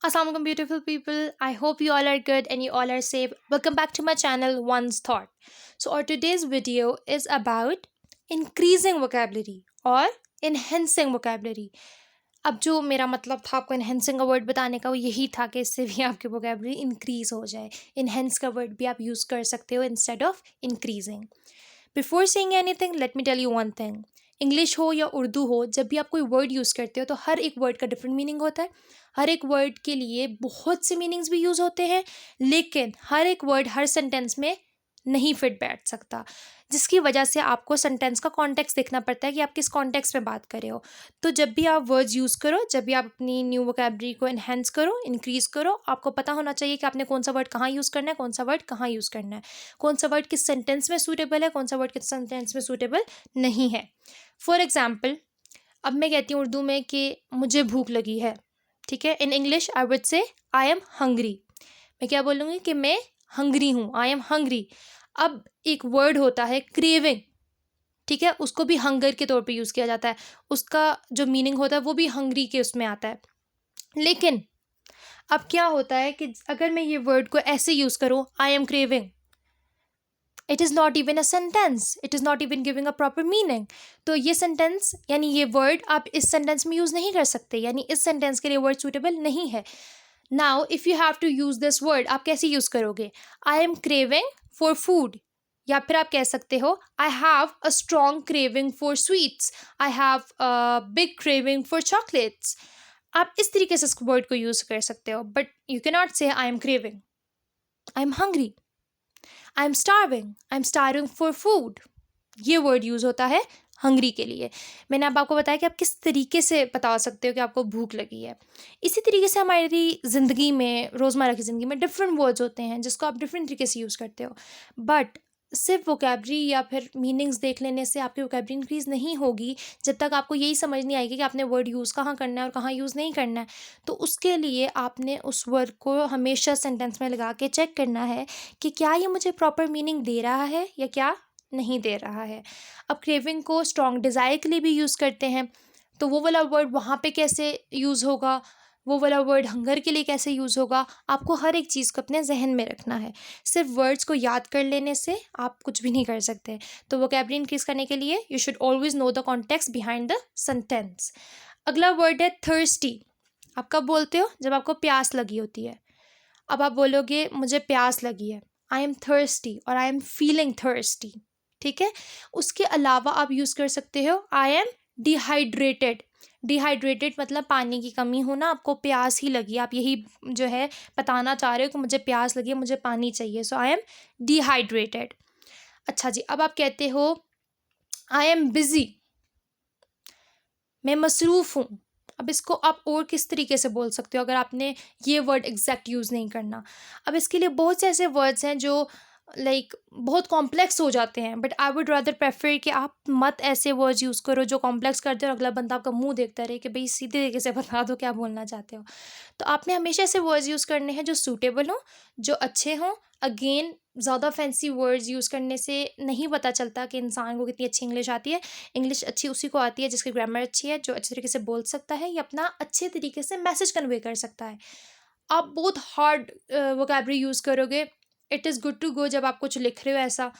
Assalamualaikum beautiful people. I hope you all are good and you all are safe. Welcome back to my channel One's Thought. So our today's video is about increasing vocabulary or enhancing vocabulary. अब जो मेरा मतलब था आपको enhancing का word बताने का वो यही था कि इससे भी आपकी vocabulary increase हो जाए. Enhance का वर्ड भी आप यूज़ कर सकते हो instead of increasing. Before saying anything let me tell you one thing. English हो या उर्दू हो, जब भी आप कोई वर्ड यूज़ करते हो तो हर एक वर्ड का डिफरेंट मीनिंग होता है. हर एक वर्ड के लिए बहुत से मीनिंग्स भी यूज़ होते हैं, लेकिन हर एक वर्ड हर सेंटेंस में नहीं फिट बैठ सकता, जिसकी वजह से आपको सेंटेंस का कॉन्टेक्स्ट देखना पड़ता है कि आप किस कॉन्टेक्स्ट में बात कर रहे हो. तो जब भी आप वर्ड्स यूज़ करो, जब भी आप अपनी न्यू वोकैबलरी को एनहेंस करो, इंक्रीज़ करो, आपको पता होना चाहिए कि आपने कौन सा वर्ड कहाँ यूज़ करना है, कौन सा वर्ड कहाँ यूज़ करना है, कौन सा वर्ड किस सेंटेंस में सूटेबल है, कौन सा वर्ड किस सेंटेंस में सूटेबल नहीं है. फॉर एग्जाम्पल, अब मैं कहती हूँ उर्दू में कि मुझे भूख लगी है, ठीक है. In English I would say I am hungry. मैं क्या बोलूँगी कि मैं हंग्री हूँ, आई एम हंग्री. अब एक वर्ड होता है क्रेविंग, ठीक है, उसको भी हंगर के तौर पे यूज़ किया जाता है. उसका जो मीनिंग होता है वो भी हंग्री के उसमें आता है. लेकिन अब क्या होता है कि अगर मैं ये वर्ड को ऐसे यूज़ करूँ, आई am craving, it is not even a sentence, it is not even giving a proper meaning. तो ये सेंटेंस यानी ये वर्ड आप इस सेंटेंस में यूज़ नहीं कर सकते, यानी इस सेंटेंस के लिए वर्ड सूटेबल नहीं है. Now if you have to use this word, आप कैसे यूज़ करोगे? I am craving for food, या फिर आप कह सकते हो I have a strong craving for sweets, I have a big craving for chocolates. आप इस तरीके से इस वर्ड को यूज़ कर सकते हो, बट यू कैन नॉट से आई am craving, I am hungry, I am starving for food. ये वर्ड यूज़ होता है हंग्री के लिए. मैंने अब आपको बताया कि आप किस तरीके से बता सकते हो कि आपको भूख लगी है. इसी तरीके से हमारी ज़िंदगी में, रोज़मर्रा की ज़िंदगी में डिफरेंट वर्ड्स होते हैं जिसको आप डिफरेंट तरीके से यूज़ करते हो. बट सिर्फ वोकैबलरी या फिर मीनिंग्स देख लेने से आपकी वोकैबलरी इंक्रीज़ नहीं होगी जब तक आपको यही समझ नहीं आएगी कि आपने वर्ड यूज़ कहाँ करना है और कहाँ यूज़ नहीं करना है. तो उसके लिए आपने उस वर्ड को हमेशा सेंटेंस में लगा के चेक करना है कि क्या ये मुझे प्रॉपर मीनिंग दे रहा है या क्या नहीं दे रहा है. अब क्रेविंग को स्ट्रॉन्ग डिज़ायर के लिए भी यूज़ करते हैं, तो वो वाला वर्ड वहाँ पे कैसे यूज़ होगा, वो वाला वर्ड हंगर के लिए कैसे यूज़ होगा, आपको हर एक चीज़ को अपने जहन में रखना है. सिर्फ वर्ड्स को याद कर लेने से आप कुछ भी नहीं कर सकते. तो वोकैबलरी इंक्रीज़ करने के लिए you should always know the context behind the sentence. अगला वर्ड है थर्स्टी. आप कब बोलते हो? जब आपको प्यास लगी होती है. अब आप बोलोगे मुझे प्यास लगी है, आई एम थर्स्टी और आई एम फीलिंग थर्स्टी, ठीक है. उसके अलावा आप यूज़ कर सकते हो आई एम डिहाइड्रेटेड. डिहाइड्रेटेड मतलब पानी की कमी होना, आपको प्यास ही लगी, आप यही जो है बताना चाह रहे हो कि मुझे प्यास लगी है, मुझे पानी चाहिए, सो आई एम डिहाइड्रेटेड. अच्छा जी, अब आप कहते हो आई एम बिज़ी, मैं मसरूफ़ हूँ. अब इसको आप और किस तरीके से बोल सकते हो अगर आपने ये वर्ड एग्जैक्ट यूज़ नहीं करना. अब इसके लिए बहुत से ऐसे वर्ड्स हैं जो लाइक बहुत कॉम्प्लेक्स हो जाते हैं, but I would rather prefer कि आप मत ऐसे वर्ड्स यूज़ करो जो कॉम्प्लेक्स करते हो और अगला बंदा आपका मुंह देखता रहे कि भाई सीधे तरीके से बता दो क्या बोलना चाहते हो. तो आपने हमेशा ऐसे वर्ड्स यूज़ करने हैं जो सूटेबल हों, जो अच्छे हों. अगेन, ज़्यादा फैंसी वर्ड्स यूज़ करने से नहीं पता चलता कि इंसान को कितनी अच्छी इंग्लिश आती है. इंग्लिश अच्छी उसी को आती है जिसकी ग्रामर अच्छी है, जो अच्छे तरीके से बोल सकता है या अपना अच्छे तरीके से मैसेज कन्वे कर सकता है. आप बहुत हार्ड वोकैबलरी यूज़ करोगे, it is good to go जब आप कुछ लिख रहे हो ऐसा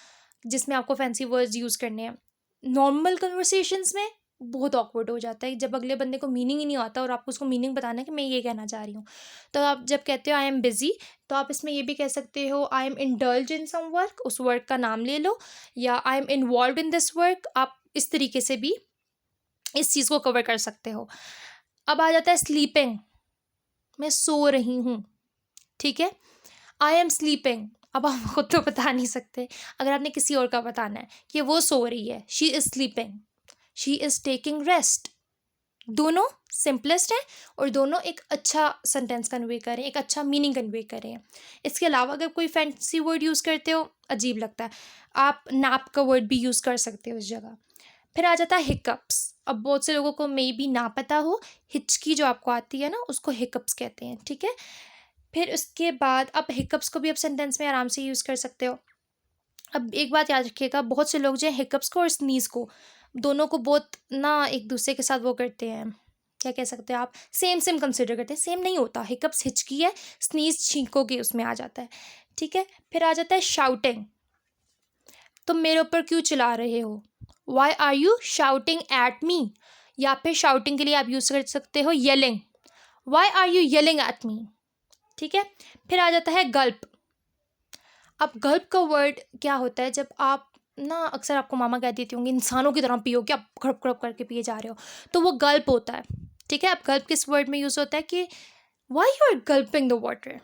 जिसमें आपको फैंसी वर्ड्स यूज़ करने हैं. नॉर्मल कन्वर्सेशंस में बहुत ऑकवर्ड हो जाता है जब अगले बंदे को मीनिंग ही नहीं आता और आपको उसको मीनिंग बताना है कि मैं ये कहना चाह रही हूँ. तो आप जब कहते हो आई एम बिज़ी, तो आप इसमें ये भी कह सकते हो I am indulge in some work, उस वर्क का नाम ले लो, या I am involve in this work. आप इस तरीके से भी इस चीज़ को कवर कर सकते हो. अब आ जाता है स्लीपिंग, मैं सो रही हूँ, ठीक है. आई एम स्लीपिंग, अब आप खुद तो बता नहीं सकते, अगर आपने किसी और का बताना है कि वो सो रही है, she is sleeping, she is taking rest. दोनों सिंपलेस्ट हैं और दोनों एक अच्छा सेंटेंस कन्वे करें, एक अच्छा मीनिंग कन्वे करें. इसके अलावा अगर कोई फैंसी वर्ड यूज़ करते हो अजीब लगता है, आप नैप का वर्ड भी यूज़ कर सकते हो उस जगह. फिर आ जाता है हिकअप्स. अब बहुत से लोगों को मे बी ना पता हो, हिचकी जो आपको आती है ना उसको हिकअप्स कहते हैं, ठीक है. फिर उसके बाद अब हिकअप्स को भी आप सेंटेंस में आराम से यूज़ कर सकते हो. अब एक बात याद रखिएगा, बहुत से लोग जो है हिकअप्स को और स्नीज़ को दोनों को बहुत ना एक दूसरे के साथ वो करते हैं, क्या कह सकते हो आप, सेम सेम कंसिडर करते हैं, सेम नहीं होता। हिकअप्स हिचकी है, स्नीज छींकोगे उसमें आ जाता है, ठीक है। फिर आ जाता है शाउटिंग, तुम मेरे ऊपर क्यों चिल्ला रहे हो, why are you shouting at me. या फिर शाउटिंग के लिए आप यूज़ कर सकते हो yelling, why are you yelling at me, ठीक है। फिर आ जाता है गल्प। अब गल्प का वर्ड क्या होता है, जब आप ना, अक्सर आपको मामा कह देती होंगी इंसानों की तरह पियो, क्या खड़प खड़प करके पिए जा रहे हो, तो वो गल्प होता है, ठीक है। अब गल्प किस वर्ड में यूज़ होता है कि why you are gulping the water,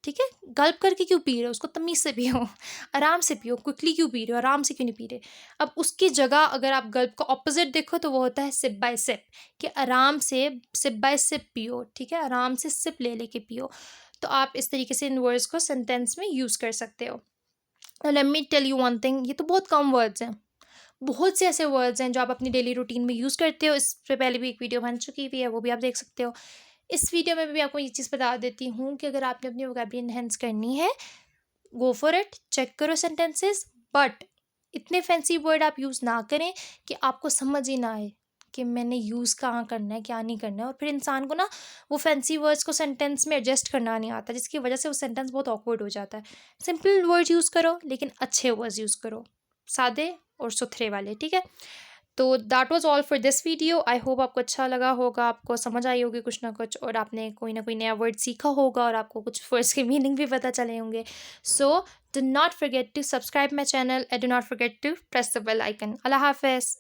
ठीक है। गल्प करके क्यों पी रहे हो, उसको तमीज़ से पियो, आराम से पियो, क्विकली क्यों पी रहे हो, आराम से क्यों नहीं पी रहे। अब उसकी जगह अगर आप गल्प का ऑपोजिट देखो तो वो होता है सिप बाय सिप, कि आराम से सिप बाय सिप पियो, ठीक है, आराम से सिप ले लेके पियो। तो आप इस तरीके से इन वर्ड्स को सेंटेंस में यूज़ कर सकते हो। Let me tell you one thing, ये तो बहुत कम वर्ड्स हैं, बहुत से ऐसे वर्ड्स हैं जो आप अपनी डेली रूटीन में यूज़ करते हो। इससे पहले भी एक वीडियो बन चुकी हुई है, वो भी आप देख सकते हो। इस वीडियो में भी आपको ये चीज़ बता देती हूँ कि अगर आपने अपनी वोकैबुलरी इन्हेंस करनी है, गो फॉर इट, चेक करो सेंटेंसेस, बट इतने फैंसी वर्ड आप यूज़ ना करें कि आपको समझ ही ना आए कि मैंने यूज़ कहाँ करना है, क्या नहीं करना है। और फिर इंसान को ना वो फैंसी वर्ड्स को सेंटेंस में एडजस्ट करना नहीं आता, जिसकी वजह से वो सेंटेंस बहुत ऑकवर्ड हो जाता है। सिंपल वर्ड यूज़ करो, लेकिन अच्छे वर्ड्स यूज़ करो, सादे और सुथरे वाले, ठीक है। तो that was all for this video. I hope आपको अच्छा लगा होगा, आपको समझ आई होगी कुछ ना कुछ, और आपने कोई ना कोई नया वर्ड सीखा होगा, और आपको कुछ वर्ड्स के मीनिंग भी पता चले होंगे। So do not forget to subscribe my channel and do not forget to press the bell icon. अल्लाह हाफिज़।